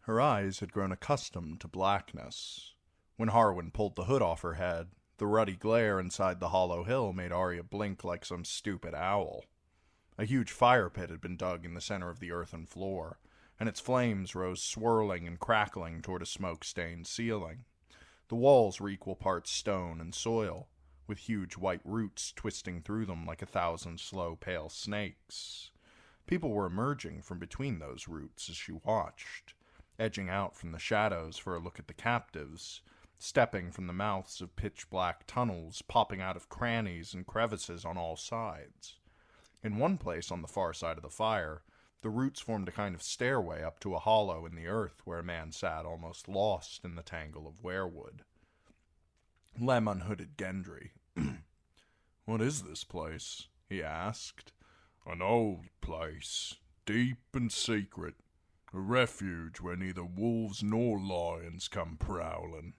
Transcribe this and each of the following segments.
Her eyes had grown accustomed to blackness. When Harwin pulled the hood off her head, the ruddy glare inside the hollow hill made Arya blink like some stupid owl. A huge fire pit had been dug in the center of the earthen floor, and its flames rose swirling and crackling toward a smoke-stained ceiling. The walls were equal parts stone and soil, with huge white roots twisting through them like 1,000 slow, pale snakes. People were emerging from between those roots as she watched, edging out from the shadows for a look at the captives, stepping from the mouths of pitch-black tunnels, popping out of crannies and crevices on all sides. In one place on the far side of the fire, the roots formed a kind of stairway up to a hollow in the earth where a man sat almost lost in the tangle of weirwood. Lem unhooded Gendry. "What is this place?" he asked. "An old place, deep and secret. A refuge where neither wolves nor lions come prowling."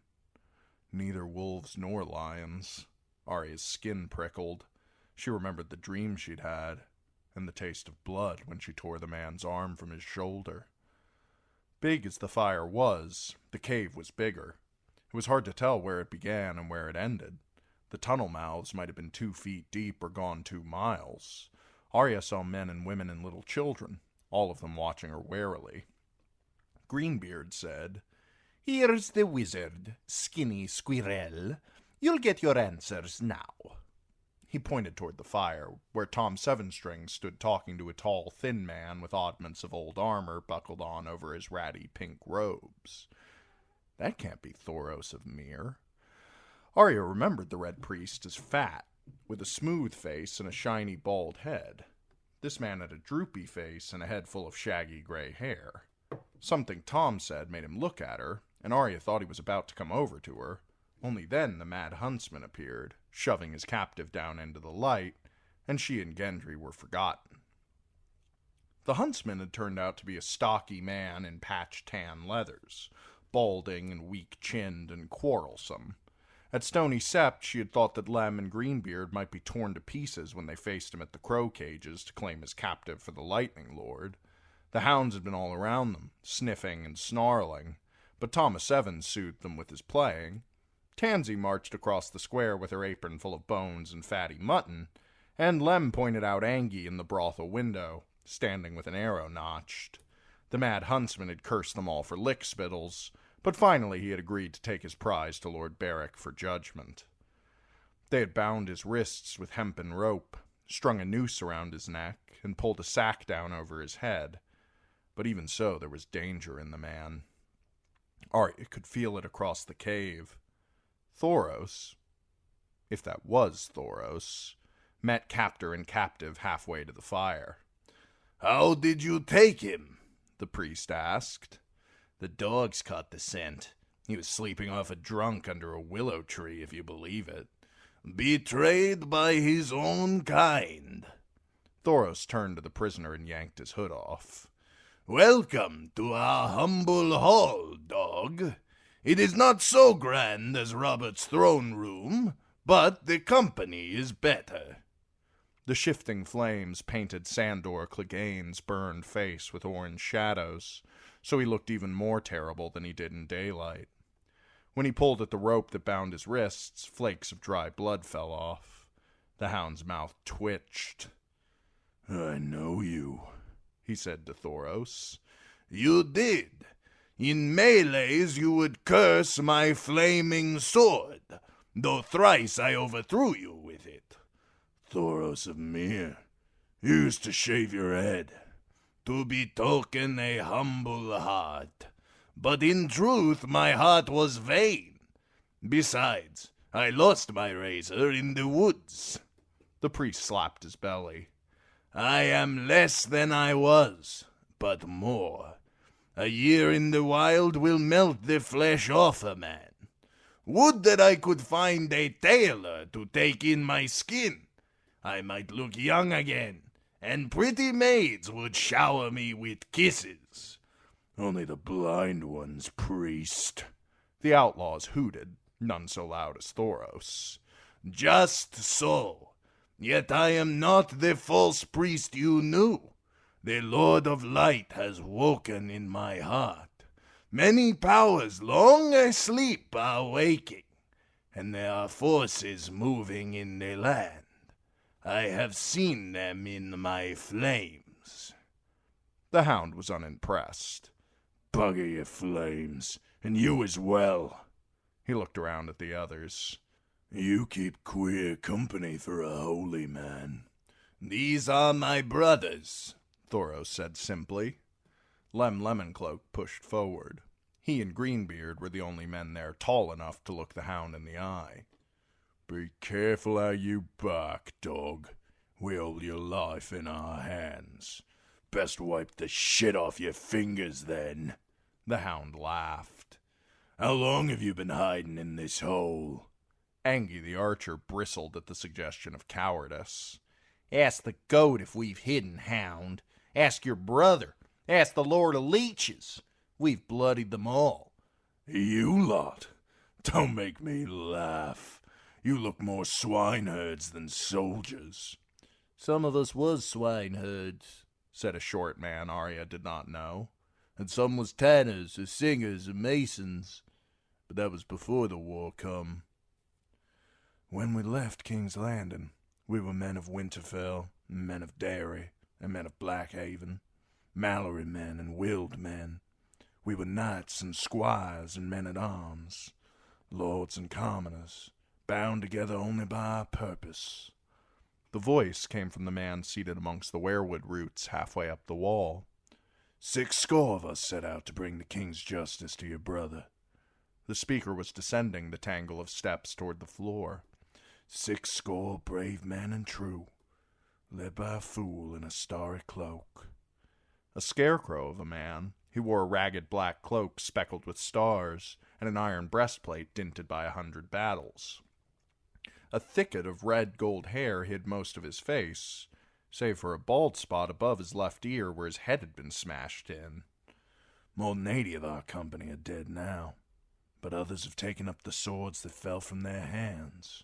Neither wolves nor lions. Arya's skin prickled. She remembered the dream she'd had, and the taste of blood when she tore the man's arm from his shoulder. Big as the fire was, the cave was bigger. It was hard to tell where it began and where it ended. The tunnel mouths might have been 2 feet deep or gone 2 miles. Arya saw men and women and little children, all of them watching her warily. Greenbeard said, "Here's the wizard, Skinny Squirrel. You'll get your answers now." He pointed toward the fire, where Tom Sevenstring stood talking to a tall, thin man with oddments of old armor buckled on over his ratty pink robes. That can't be Thoros of Myr. Arya remembered the Red Priest as fat, with a smooth face and a shiny bald head. This man had a droopy face and a head full of shaggy gray hair. Something Tom said made him look at her, and Arya thought he was about to come over to her. Only then the mad huntsman appeared, shoving his captive down into the light, and she and Gendry were forgotten. The huntsman had turned out to be a stocky man in patched tan leathers, balding and weak-chinned and quarrelsome. At Stony Sept, she had thought that Lem and Greenbeard might be torn to pieces when they faced him at the crow cages to claim his captive for the Lightning Lord. The hounds had been all around them, sniffing and snarling, but Thomas Evans soothed them with his playing. Tansy marched across the square with her apron full of bones and fatty mutton, and Lem pointed out Angie in the brothel window, standing with an arrow notched. The mad huntsman had cursed them all for lick-spittles, but finally he had agreed to take his prize to Lord Beric for judgment. They had bound his wrists with hempen rope, strung a noose around his neck, and pulled a sack down over his head. But even so, there was danger in the man. Arya could feel it across the cave. Thoros, if that was Thoros, met captor and captive halfway to the fire. "How did you take him?" the priest asked. "The dogs caught the scent. He was sleeping off a drunk under a willow tree, if you believe it." "Betrayed by his own kind." Thoros turned to the prisoner and yanked his hood off. "Welcome to our humble hall, dog. It is not so grand as Robert's throne room, but the company is better." The shifting flames painted Sandor Clegane's burned face with orange shadows, so he looked even more terrible than he did in daylight. When he pulled at the rope that bound his wrists, flakes of dry blood fell off. The hound's mouth twitched. "I know you," he said to Thoros. "You did. In melees you would curse my flaming sword, though thrice I overthrew you with it." "Thoros of Myr, you used to shave your head." "To betoken a humble heart. But in truth my heart was vain. Besides, I lost my razor in the woods." The priest slapped his belly. "I am less than I was, but more. A year in the wild will melt the flesh off a man. Would that I could find a tailor to take in my skin. I might look young again, and pretty maids would shower me with kisses." "Only the blind ones, priest." The outlaws hooted, none so loud as Thoros. "Just so. Yet I am not the false priest you knew. The Lord of Light has woken in my heart. Many powers long asleep are waking, and there are forces moving in the land. I have seen them in my flames. The hound was unimpressed. Bugger your flames, and you as well. He looked around at the others. You keep queer company for a holy man. These are my brothers, Thoros said simply. Lem Lemoncloak pushed forward. He and Greenbeard were the only men there tall enough to look the hound in the eye. Be careful how you bark, dog. We hold your life in our hands. Best wipe the shit off your fingers then. The hound laughed. How long have you been hiding in this hole? Angie the archer bristled at the suggestion of cowardice. Ask the goat if we've hidden, hound. Ask your brother. Ask the Lord of Leeches. We've bloodied them all. You lot. Don't make me laugh. You look more swineherds than soldiers. Some of us was swineherds, said a short man Arya did not know. And some was tanners, or singers, or masons. But that was before the war come. When we left King's Landing, we were men of Winterfell, and men of Derry, and men of Blackhaven, Mallory men and Wild men. We were knights and squires and men-at-arms, lords and commoners, bound together only by our purpose. The voice came from the man seated amongst the weirwood roots halfway up the wall. 60 of us set out to bring the king's justice to your brother. The speaker was descending the tangle of steps toward the floor. 60 brave men and true, led by a fool in a starry cloak. A scarecrow of a man. He wore a ragged black cloak speckled with stars, and an iron breastplate dinted by 100 battles. A thicket of red gold hair hid most of his face, save for a bald spot above his left ear where his head had been smashed in. More than 80 of our company are dead now, but others have taken up the swords that fell from their hands.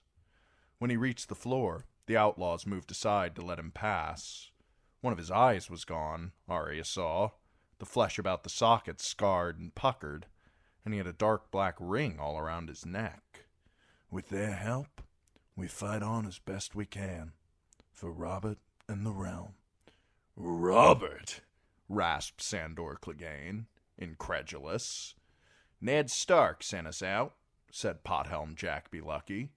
When he reached the floor, the outlaws moved aside to let him pass. One of his eyes was gone, Arya saw, the flesh about the sockets scarred and puckered, and he had a dark black ring all around his neck. With their help, we fight on as best we can, for Robert and the realm. Robert, rasped Sandor Clegane, incredulous. Ned Stark sent us out, said Pothelm Jack Be Lucky,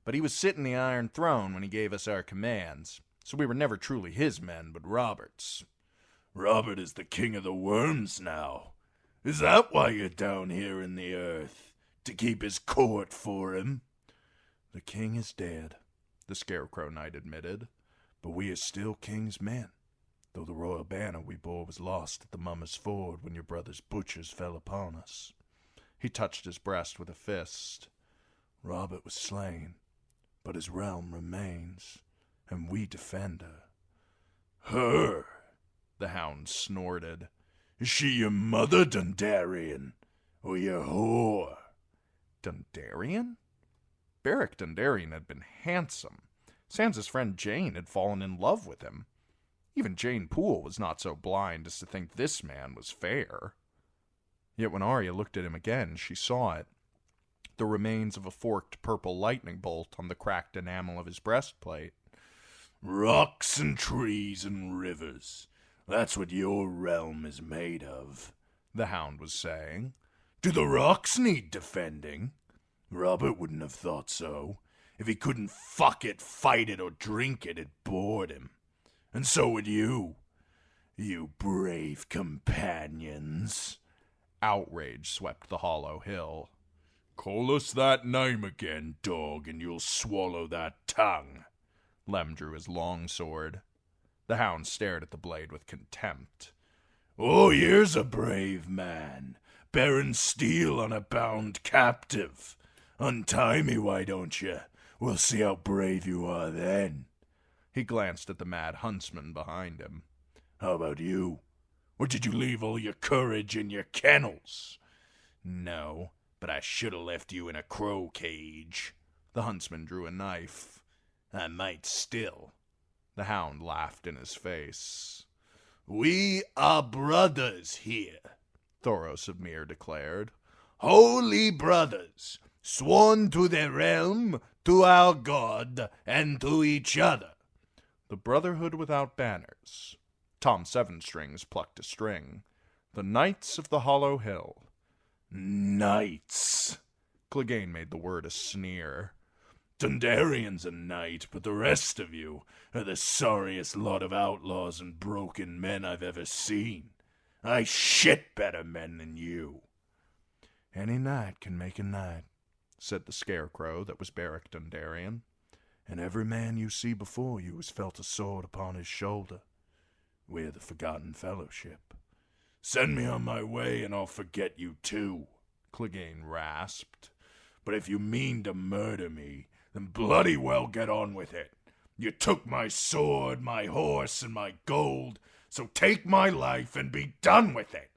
but he was sitting the Iron Throne when he gave us our commands, so we were never truly his men, but Robert's. Robert is the king of the worms now. Is that why you're down here in the earth? To keep his court for him? The king is dead, the Scarecrow Knight admitted, but we are still king's men, though the royal banner we bore was lost at the Mummers Ford when your brother's butchers fell upon us. He touched his breast with a fist. Robert was slain, but his realm remains, and we defend her. Her? The hound snorted. Is she your mother, Dondarrion, or your whore? Dondarrion? Beric Dondarrion had been handsome. Sansa's friend Jane had fallen in love with him. Even Jane Poole was not so blind as to think this man was fair. Yet when Arya looked at him again, she saw it. The remains of a forked purple lightning bolt on the cracked enamel of his breastplate. Rocks and trees and rivers. That's what your realm is made of, the hound was saying. Do the rocks need defending? Robert wouldn't have thought so. If he couldn't fuck it, fight it, or drink it, it bored him. And so would you. You brave companions. Outrage swept the hollow hill. Call us that name again, dog, and you'll swallow that tongue. Lem drew his long sword. The hound stared at the blade with contempt. Oh, here's a brave man, bearing steel on a bound captive. Untie me, why don't you? We'll see how brave you are then. He glanced at the mad huntsman behind him. How about you? Or did you leave all your courage in your kennels? No, but I should have left you in a crow cage. The huntsman drew a knife. I might still. The hound laughed in his face. We are brothers here, Thoros of Myr declared. Holy brothers, sworn to their realm, to our God, and to each other. The Brotherhood Without Banners. Tom Seven-Strings plucked a string. The Knights of the Hollow Hill. Knights. Clegane made the word a sneer. Dundarian's a knight, but the rest of you are the sorriest lot of outlaws and broken men I've ever seen. I shit better men than you. Any knight can make a knight, said the scarecrow that was Beric Dundarian, and every man you see before you has felt a sword upon his shoulder. We're the Forgotten Fellowship. Send me on my way and I'll forget you too, Clegane rasped. But if you mean to murder me, then bloody well get on with it. You took my sword, my horse, and my gold, so take my life and be done with it.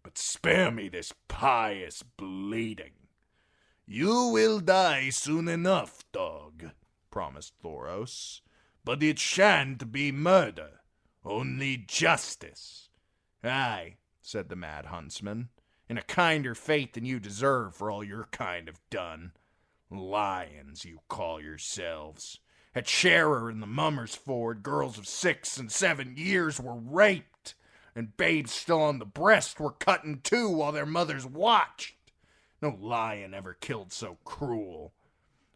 But spare me this pious bleeding. You will die soon enough, dog, promised Thoros. But it shan't be murder, only justice. Aye, said the mad huntsman, in a kinder fate than you deserve for all your kind have done. Lions, you call yourselves. At Sharer and the Mummers Ford, girls of 6 and 7 years were raped, and babes still on the breast were cut in two while their mothers watched. No lion ever killed so cruel.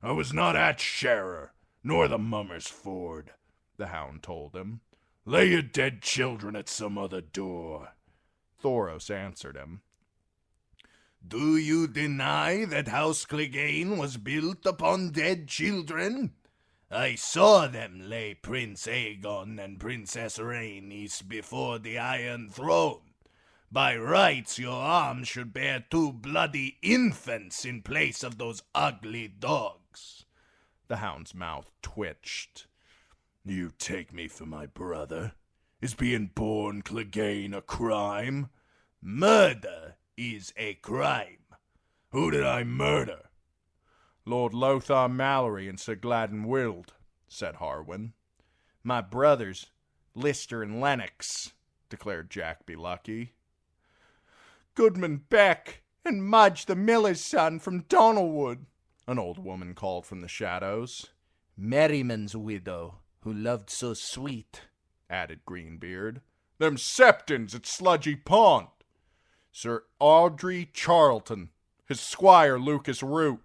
I was not at Sharer, nor the Mummers Ford, the hound told him. Lay your dead children at some other door. Thoros answered him. Do you deny that House Clegane was built upon dead children? I saw them lay Prince Aegon and Princess Rhaenys before the Iron Throne. By rights, your arms should bear 2 bloody infants in place of those ugly dogs. The hound's mouth twitched. You take me for my brother? Is being born Clegane a crime? Murder is a crime. Who did I murder? Lord Lothar Mallory and Sir Gladden Wyld, said Harwin. My brothers, Lister and Lennox, declared Jack Be Lucky. Goodman Beck and Mudge the miller's son from Donalwood, an old woman called from the shadows. Merriman's widow, who loved so sweet, added Greenbeard. Them Septons at Sludgy Pond. Sir Audrey Charlton, his squire Lucas Root,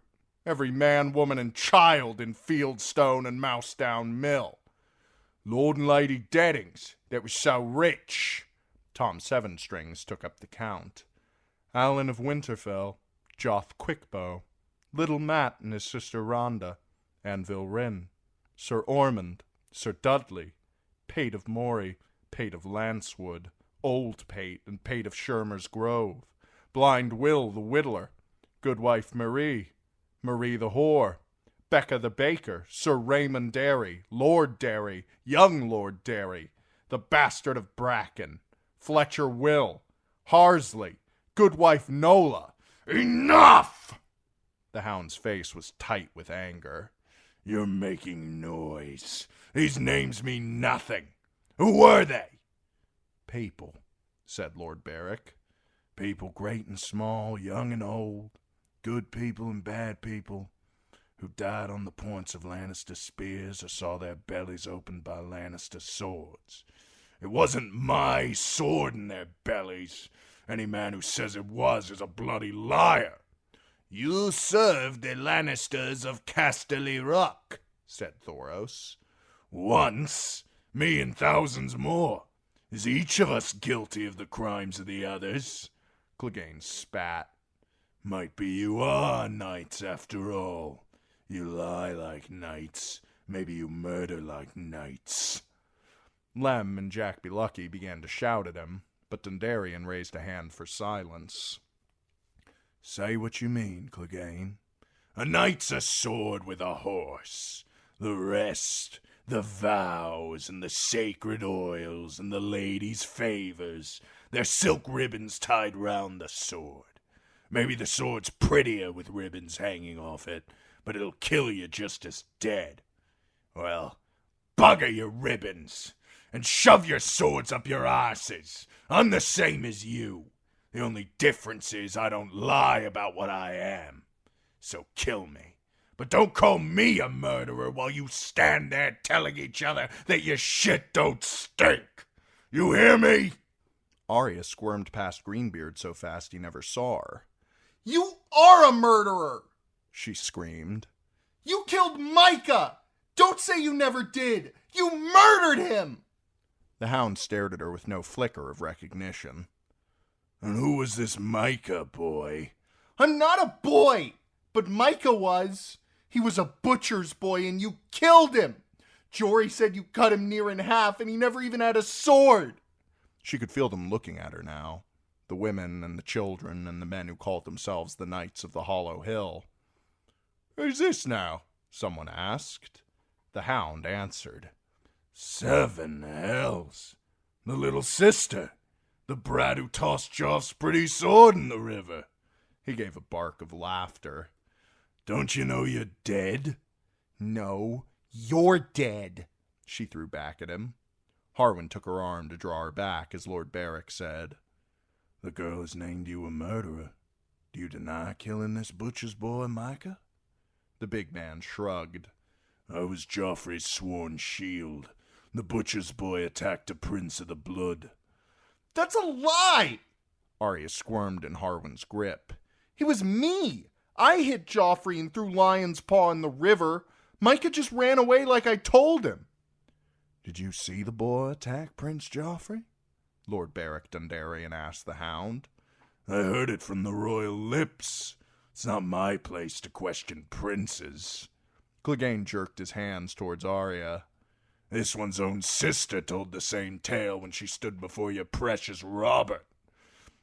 every man, woman, and child in Fieldstone and Mousedown Mill. Lord and Lady Deddings, that was so rich. Tom Seven-Strings took up the count. Alan of Winterfell, Joth Quickbow, Little Matt and his sister Rhonda, Anvil Ryn, Sir Ormond, Sir Dudley, Pate of Moray, Pate of Lancewood, Old Pate and Pate of Shermer's Grove, Blind Will the Whittler, Goodwife Marie, Marie the Whore, Becca the Baker, Sir Raymond Derry, Lord Derry, young Lord Derry, the Bastard of Bracken, Fletcher Will, Harsley, Goodwife Nola. Enough! The hound's face was tight with anger. You're making noise. These names mean nothing. Who were they? People, said Lord Beric. People great and small, young and old, good people and bad people, who died on the points of Lannister spears or saw their bellies opened by Lannister swords. It wasn't my sword in their bellies. Any man who says it was is a bloody liar. You served the Lannisters of Casterly Rock, said Thoros. Once, me and thousands more. Is each of us guilty of the crimes of the others? Clegane spat. Might be you are knights after all. You lie like knights. Maybe you murder like knights. Lem and Jack Be Lucky began to shout at him, but Dundarian raised a hand for silence. Say what you mean, Clegane. A knight's a sword with a horse. The rest, the vows and the sacred oils and the ladies' favors, they're silk ribbons tied round the sword. Maybe the sword's prettier with ribbons hanging off it, but it'll kill you just as dead. Well, bugger your ribbons, and shove your swords up your arses. I'm the same as you. The only difference is I don't lie about what I am. So kill me. But don't call me a murderer while you stand there telling each other that your shit don't stink. You hear me? Arya squirmed past Greenbeard so fast he never saw her. You are a murderer! She screamed. You killed Micah! Don't say you never did! You murdered him! The hound stared at her with no flicker of recognition. And who was this Micah boy? I'm not a boy, but Micah was. He was a butcher's boy and you killed him. Jory said you cut him near in half and he never even had a sword. She could feel them looking at her now. The women and the children and the men who called themselves the Knights of the Hollow Hill. Who's this now? Someone asked. The hound answered. 7 hells. The little sister. The brat who tossed Joff's pretty sword in the river. He gave a bark of laughter. Don't you know you're dead? No, you're dead, she threw back at him. Harwin took her arm to draw her back as Lord Barrick said, The girl has named you a murderer. Do you deny killing this butcher's boy, Micah? The big man shrugged. I was Joffrey's sworn shield. The butcher's boy attacked a prince of the blood. That's a lie! Arya squirmed in Harwin's grip. It was me! I hit Joffrey and threw Lion's Paw in the river. Micah just ran away like I told him. Did you see the boy attack Prince Joffrey? Lord Barrick Dondarrion asked the hound. I heard it from the royal lips. It's not my place to question princes. Clegane jerked his hands towards Arya. This one's own sister told the same tale when she stood before your precious Robert.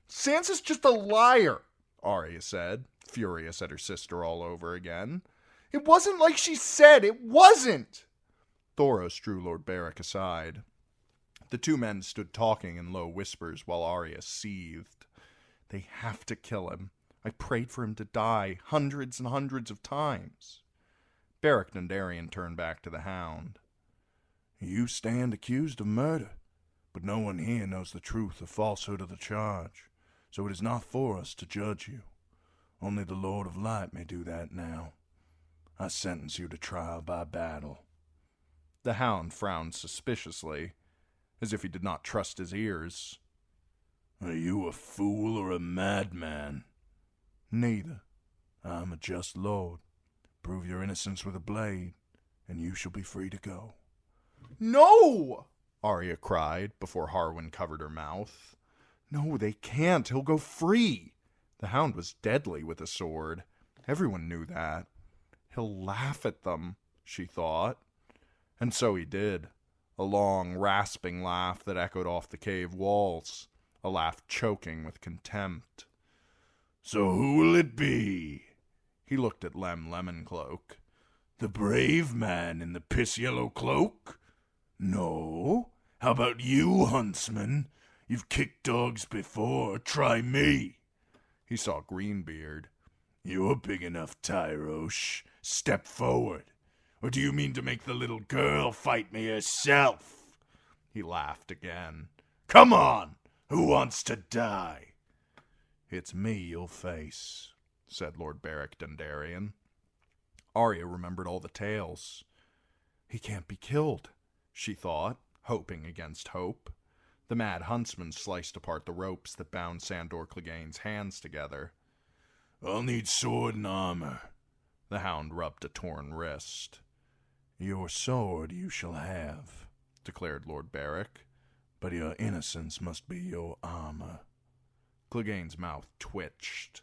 Sansa's just a liar, Arya said, furious at her sister all over again. It wasn't like she said. It wasn't. Thoros drew Lord Barrick aside. The two men stood talking in low whispers while Arya seethed. They have to kill him. I prayed for him to die hundreds and hundreds of times. Barrick Dondarrion turned back to the hound. You stand accused of murder, but no one here knows the truth or falsehood of the charge, so it is not for us to judge you. Only the Lord of Light may do that now. I sentence you to trial by battle. The hound frowned suspiciously, as if he did not trust his ears. Are you a fool or a madman? Neither. I am a just lord. Prove your innocence with a blade, and you shall be free to go. No! Arya cried before Harwin covered her mouth. No, they can't. He'll go free. The hound was deadly with a sword. Everyone knew that. He'll laugh at them, she thought. And so he did. A long, rasping laugh that echoed off the cave walls. A laugh choking with contempt. So who will it be? He looked at Lem Lemoncloak. The brave man in the piss-yellow cloak? No. How about you, huntsman? You've kicked dogs before. Try me. He saw Greenbeard. You're big enough, Tyrosh. Step forward. Or do you mean to make the little girl fight me herself? He laughed again. Come on! Who wants to die? It's me you'll face, said Lord Barrick Dondarrion. Arya remembered all the tales. He can't be killed, she thought, hoping against hope. The mad huntsman sliced apart the ropes that bound Sandor Clegane's hands together. I'll need sword and armor. The hound rubbed a torn wrist. Your sword you shall have, declared Lord Barrick, but your innocence must be your armor. Clegane's mouth twitched.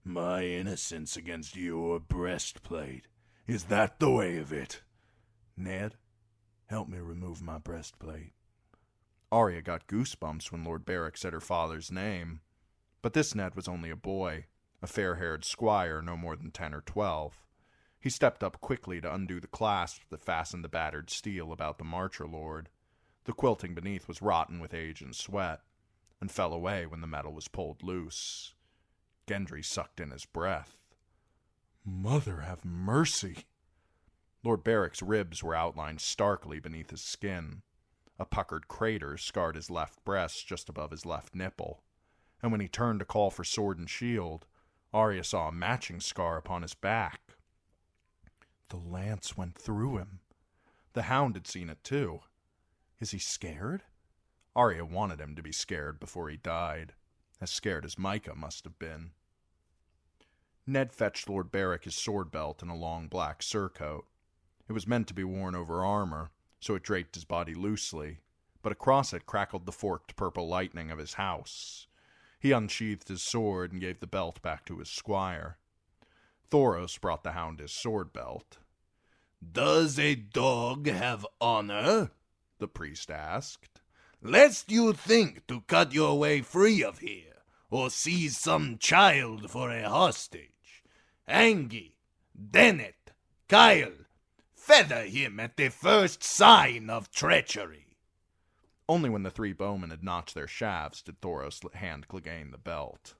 My innocence against your breastplate. Is that the way of it? Ned, help me remove my breastplate. Arya got goosebumps when Lord Barrick said her father's name. But this Ned was only a boy, a fair-haired squire no more than 10 or 12. He stepped up quickly to undo the clasp that fastened the battered steel about the Marcher Lord. The quilting beneath was rotten with age and sweat, and fell away when the metal was pulled loose. Gendry sucked in his breath. Mother have mercy! Lord Barrick's ribs were outlined starkly beneath his skin. A puckered crater scarred his left breast just above his left nipple. and when he turned to call for sword and shield, Arya saw a matching scar upon his back. The lance went through him. The hound had seen it too. Is he scared? Arya wanted him to be scared before he died, as scared as Micah must have been. Ned fetched Lord Beric his sword belt and a long black surcoat. It was meant to be worn over armor, so it draped his body loosely, but across it crackled the forked purple lightning of his house. He unsheathed his sword and gave the belt back to his squire. Thoros brought the hound his sword belt. "Does a dog have honor?" the priest asked. "Lest you think to cut your way free of here, or seize some child for a hostage. Angie, Dennett, Kyle, feather him at the first sign of treachery." Only when the three bowmen had notched their shafts did Thoros hand Clegane the belt.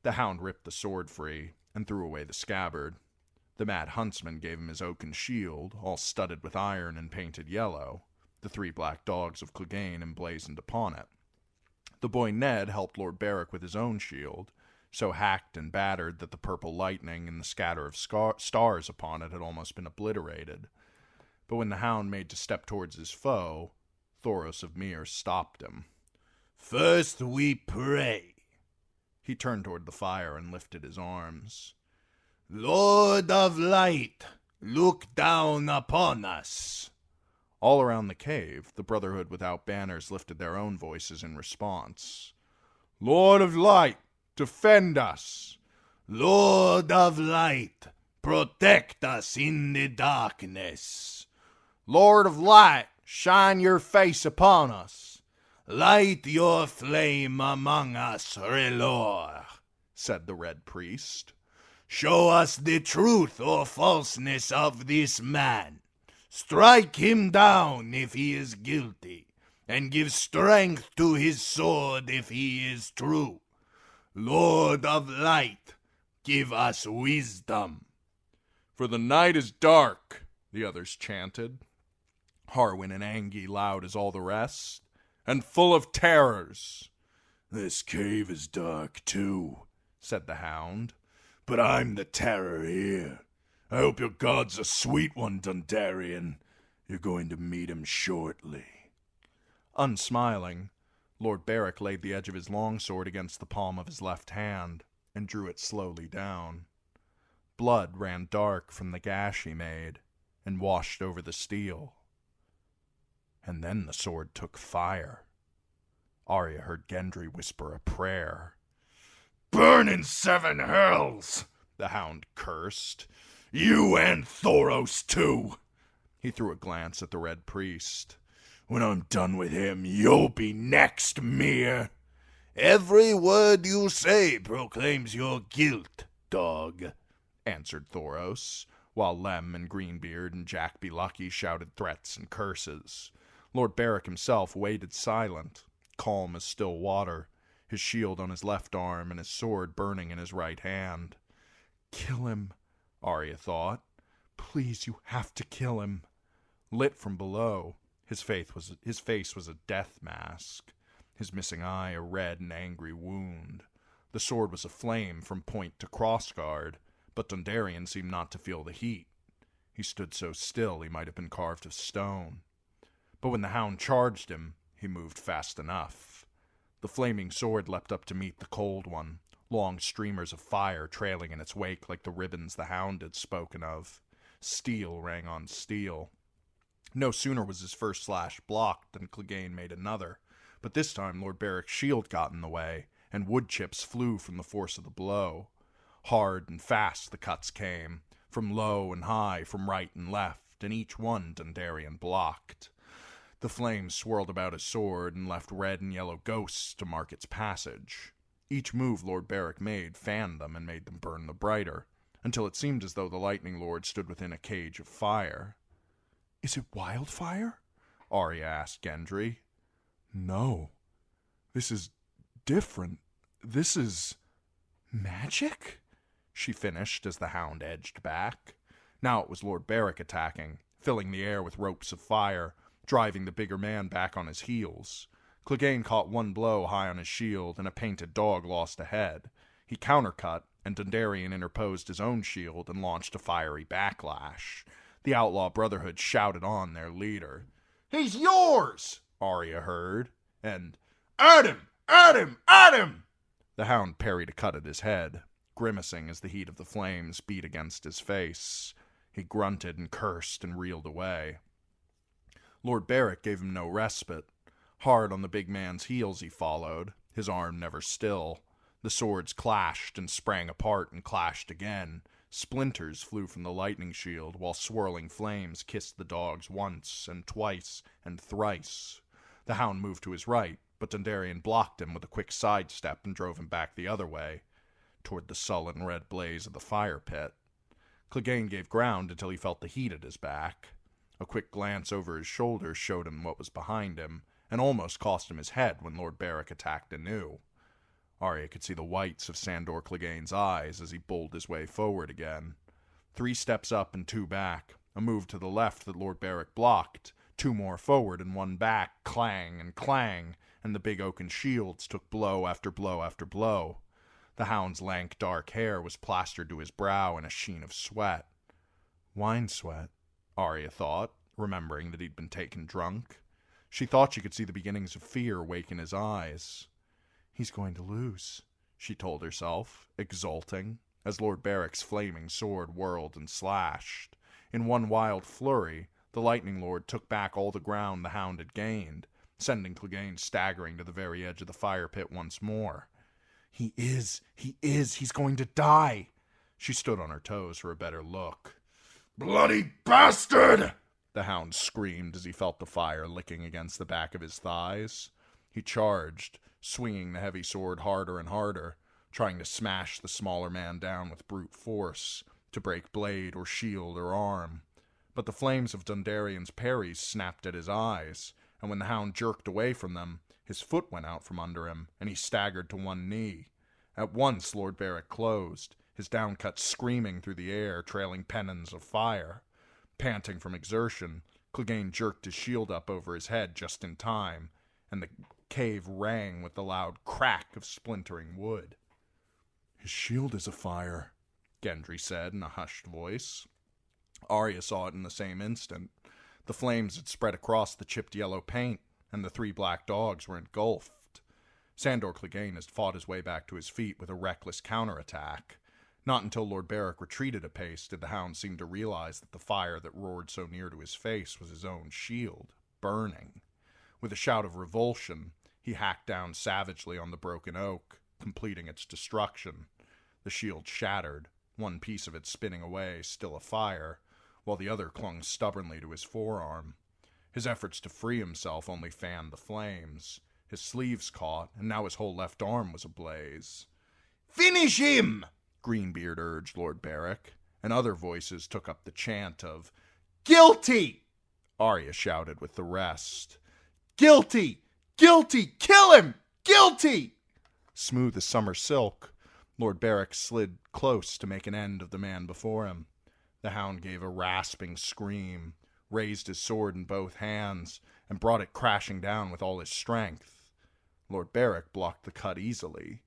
The hound ripped the sword free and threw away the scabbard. The mad huntsman gave him his oaken shield, all studded with iron and painted yellow, the three black dogs of Clegane emblazoned upon it. The boy Ned helped Lord Beric with his own shield, so hacked and battered that the purple lightning and the scatter of stars upon it had almost been obliterated. But when the hound made to step towards his foe, Thoros of Myr stopped him. "First we pray." He turned toward the fire and lifted his arms. "Lord of Light, look down upon us." All around the cave, the Brotherhood without banners lifted their own voices in response. "Lord of Light, defend us." "Lord of Light, protect us in the darkness." "Lord of Light, shine your face upon us." "Light your flame among us, Relor," said the Red Priest. "Show us the truth or falseness of this man. Strike him down if he is guilty, and give strength to his sword if he is true. Lord of Light, give us wisdom." "For the night is dark," the others chanted. Harwin and Angie loud as all the rest. "And full of terrors." "This cave is dark too," said the hound. "but I'm the terror here. I hope your god's a sweet one, Dundarian. You're going to meet him shortly." Unsmiling, Lord Beric laid the edge of his longsword against the palm of his left hand and drew it slowly down. Blood ran dark from the gash he made and washed over the steel. And then the sword took fire. Arya heard Gendry whisper a prayer. "Burn in 7 hells!" the hound cursed. "You and Thoros too." He threw a glance at the Red Priest. "When I'm done with him, you'll be next, Myr." "Every word you say proclaims your guilt, dog," answered Thoros, while Lem and Greenbeard and Jack Be Lucky shouted threats and curses. Lord Beric himself waited silent, calm as still water, his shield on his left arm and his sword burning in his right hand. Kill him, Arya thought. Please, you have to kill him. Lit from below, his face was a death mask, his missing eye a red and angry wound. The sword was aflame from point to crossguard, but Dundarian seemed not to feel the heat. He stood so still he might have been carved of stone. But when the hound charged him, he moved fast enough. The flaming sword leapt up to meet the cold one, long streamers of fire trailing in its wake like the ribbons the hound had spoken of. Steel rang on steel. No sooner was his first slash blocked than Clegane made another, but this time Lord Beric's shield got in the way, and wood chips flew from the force of the blow. Hard and fast the cuts came, from low and high, from right and left, and each one Dundarian blocked. The flames swirled about his sword and left red and yellow ghosts to mark its passage. Each move Lord Beric made fanned them and made them burn the brighter, until it seemed as though the Lightning Lord stood within a cage of fire. "Is it wildfire?" Arya asked Gendry. "No. This is different. This is magic?" she finished as the hound edged back. Now it was Lord Beric attacking, filling the air with ropes of fire, driving the bigger man back on his heels. Clegane caught one blow high on his shield, and a painted dog lost a head. He countercut, and Dundarian interposed his own shield and launched a fiery backlash. The Outlaw Brotherhood shouted on their leader. "He's yours!" Arya heard, and, "At him! At him! At him!" The hound parried a cut at his head, grimacing as the heat of the flames beat against his face. He grunted and cursed and reeled away. Lord Beric gave him no respite. Hard on the big man's heels he followed, his arm never still. The swords clashed and sprang apart and clashed again. Splinters flew from the lightning shield, while swirling flames kissed the dogs once and twice and thrice. The hound moved to his right, but Dundarian blocked him with a quick sidestep and drove him back the other way, toward the sullen red blaze of the fire pit. Clegane gave ground until he felt the heat at his back. A quick glance over his shoulder showed him what was behind him, and almost cost him his head when Lord Beric attacked anew. Arya could see the whites of Sandor Clegane's eyes as he bowled his way forward again. 3 steps up and 2 back, a move to the left that Lord Beric blocked, 2 more forward and 1 back, clang and clang, and the big oaken shields took blow after blow after blow. The hound's lank dark hair was plastered to his brow in a sheen of sweat. Wine sweat, Arya thought, remembering that he'd been taken drunk. She thought she could see the beginnings of fear wake in his eyes. He's going to lose, she told herself, exulting, as Lord Beric's flaming sword whirled and slashed. In one wild flurry, the Lightning Lord took back all the ground the hound had gained, sending Clegane staggering to the very edge of the fire pit once more. He's going to die. She stood on her toes for a better look. "Bloody bastard!" The hound screamed as he felt the fire licking against the back of his thighs. He charged, swinging the heavy sword harder and harder, trying to smash the smaller man down with brute force, to break blade or shield or arm. But the flames of Dundarian's parries snapped at his eyes, and when the hound jerked away from them, his foot went out from under him, and he staggered to one knee. At once Lord Beric closed, his downcut screaming through the air, trailing pennons of fire. Panting from exertion, Clegane jerked his shield up over his head just in time, and the cave rang with the loud crack of splintering wood. "His shield is afire," Gendry said in a hushed voice. Arya saw it in the same instant. The flames had spread across the chipped yellow paint, and the 3 black dogs were engulfed. Sandor Clegane had fought his way back to his feet with a reckless counterattack. Not until Lord Beric retreated a pace did the hound seem to realize that the fire that roared so near to his face was his own shield, burning. With a shout of revulsion, he hacked down savagely on the broken oak, completing its destruction. The shield shattered, one piece of it spinning away, still afire, while the other clung stubbornly to his forearm. His efforts to free himself only fanned the flames. His sleeves caught, and now his whole left arm was ablaze. "Finish him!" Greenbeard urged Lord Beric, and other voices took up the chant of, "Guilty!" Arya shouted with the rest. "Guilty! Guilty! Kill him! Guilty!" Smooth as summer silk, Lord Beric slid close to make an end of the man before him. The hound gave a rasping scream, raised his sword in both hands, and brought it crashing down with all his strength. Lord Beric blocked the cut easily.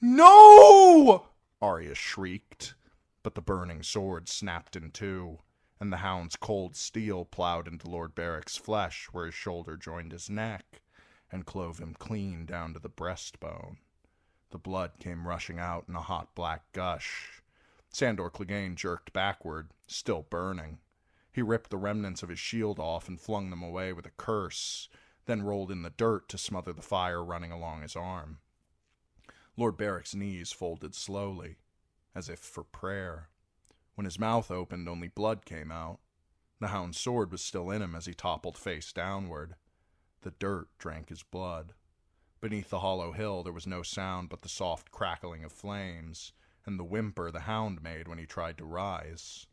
"No!" Arya shrieked, but the burning sword snapped in two, and the hound's cold steel plowed into Lord Beric's flesh where his shoulder joined his neck, and clove him clean down to the breastbone. The blood came rushing out in a hot black gush. Sandor Clegane jerked backward, still burning. He ripped the remnants of his shield off and flung them away with a curse, then rolled in the dirt to smother the fire running along his arm. Lord Beric's knees folded slowly, as if for prayer. When his mouth opened, only blood came out. The hound's sword was still in him as he toppled face downward. The dirt drank his blood. Beneath the hollow hill there was no sound but the soft crackling of flames, and the whimper the hound made when he tried to rise.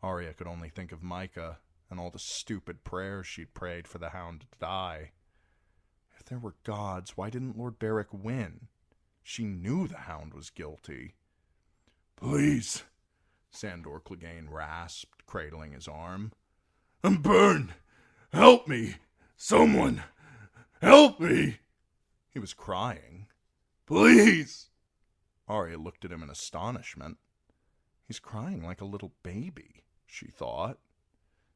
Arya could only think of Micah and all the stupid prayers she'd prayed for the hound to die. If there were gods, why didn't Lord Beric win? She knew the hound was guilty. "Please," Sandor Clegane rasped, cradling his arm. "I'm burned. Help me. Someone. Help me! He was crying. Please! Arya looked at him in astonishment. He's crying like a little baby, she thought.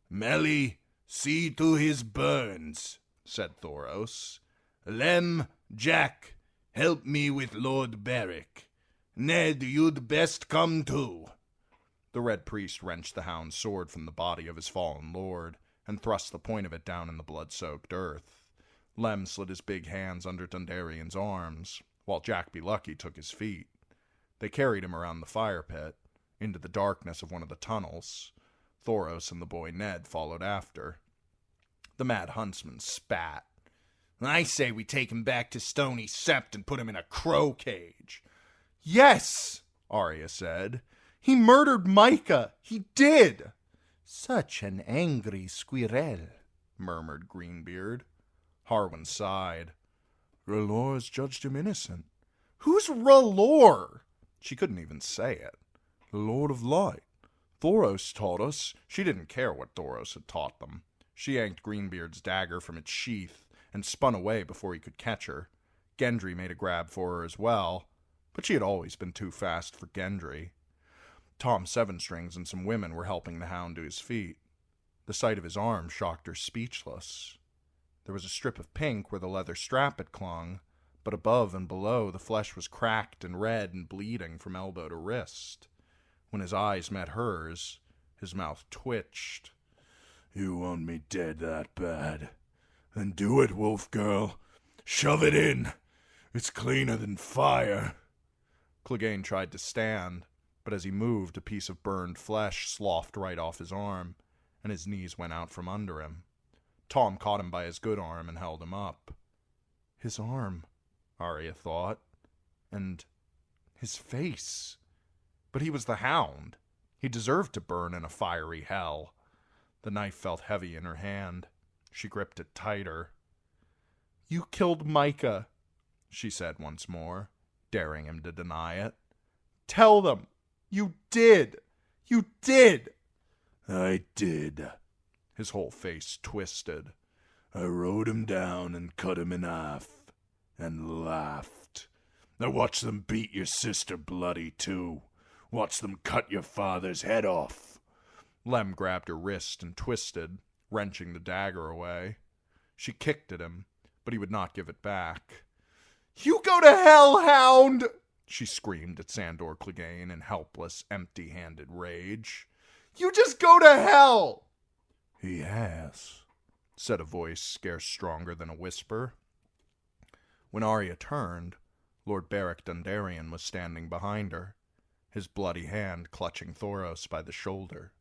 Melly, see to his burns, said Thoros. Lem, Jack, help me with Lord Beric. Ned, you'd best come too. The Red Priest wrenched the hound's sword from the body of his fallen lord and thrust the point of it down in the blood-soaked earth. Lem slid his big hands under Dundarian's arms, while Jack Be Lucky took his feet. They carried him around the fire pit, into the darkness of one of the tunnels. Thoros and the boy Ned followed after. The mad huntsman spat. I say we take him back to Stony Sept and put him in a crow cage. Yes, Arya said. He murdered Micah. He did. Such an angry squirrel, murmured Greenbeard. Harwin sighed. R'hllor's judged him innocent. Who's R'hllor? She couldn't even say it. The Lord of Light. Thoros taught us. She didn't care what Thoros had taught them. She yanked Greenbeard's dagger from its sheath and spun away before he could catch her. Gendry made a grab for her as well, but she had always been too fast for Gendry. Tom Sevenstrings and some women were helping the hound to his feet. The sight of his arm shocked her speechless. There was a strip of pink where the leather strap had clung, but above and below the flesh was cracked and red and bleeding from elbow to wrist. When his eyes met hers, his mouth twitched. You want me dead that bad? Then do it, wolf girl. Shove it in. It's cleaner than fire. Clegane tried to stand, but as he moved, a piece of burned flesh sloughed right off his arm, and his knees went out from under him. Tom caught him by his good arm and held him up. His arm, Arya thought, and his face. But he was the hound. He deserved to burn in a fiery hell. The knife felt heavy in her hand. She gripped it tighter. You killed Micah, she said once more, daring him to deny it. Tell them. You did. You did. I did. His whole face twisted. I rode him down and cut him in half, and laughed. I watched them beat your sister bloody, too. Watched them cut your father's head off. Lem grabbed her wrist and twisted, wrenching the dagger away. She kicked at him, but he would not give it back. You go to hell, hound! She screamed at Sandor Clegane in helpless, empty-handed rage. You just go to hell! He has, said a voice scarce stronger than a whisper. When Arya turned, Lord Beric Dondarrion was standing behind her, his bloody hand clutching Thoros by the shoulder.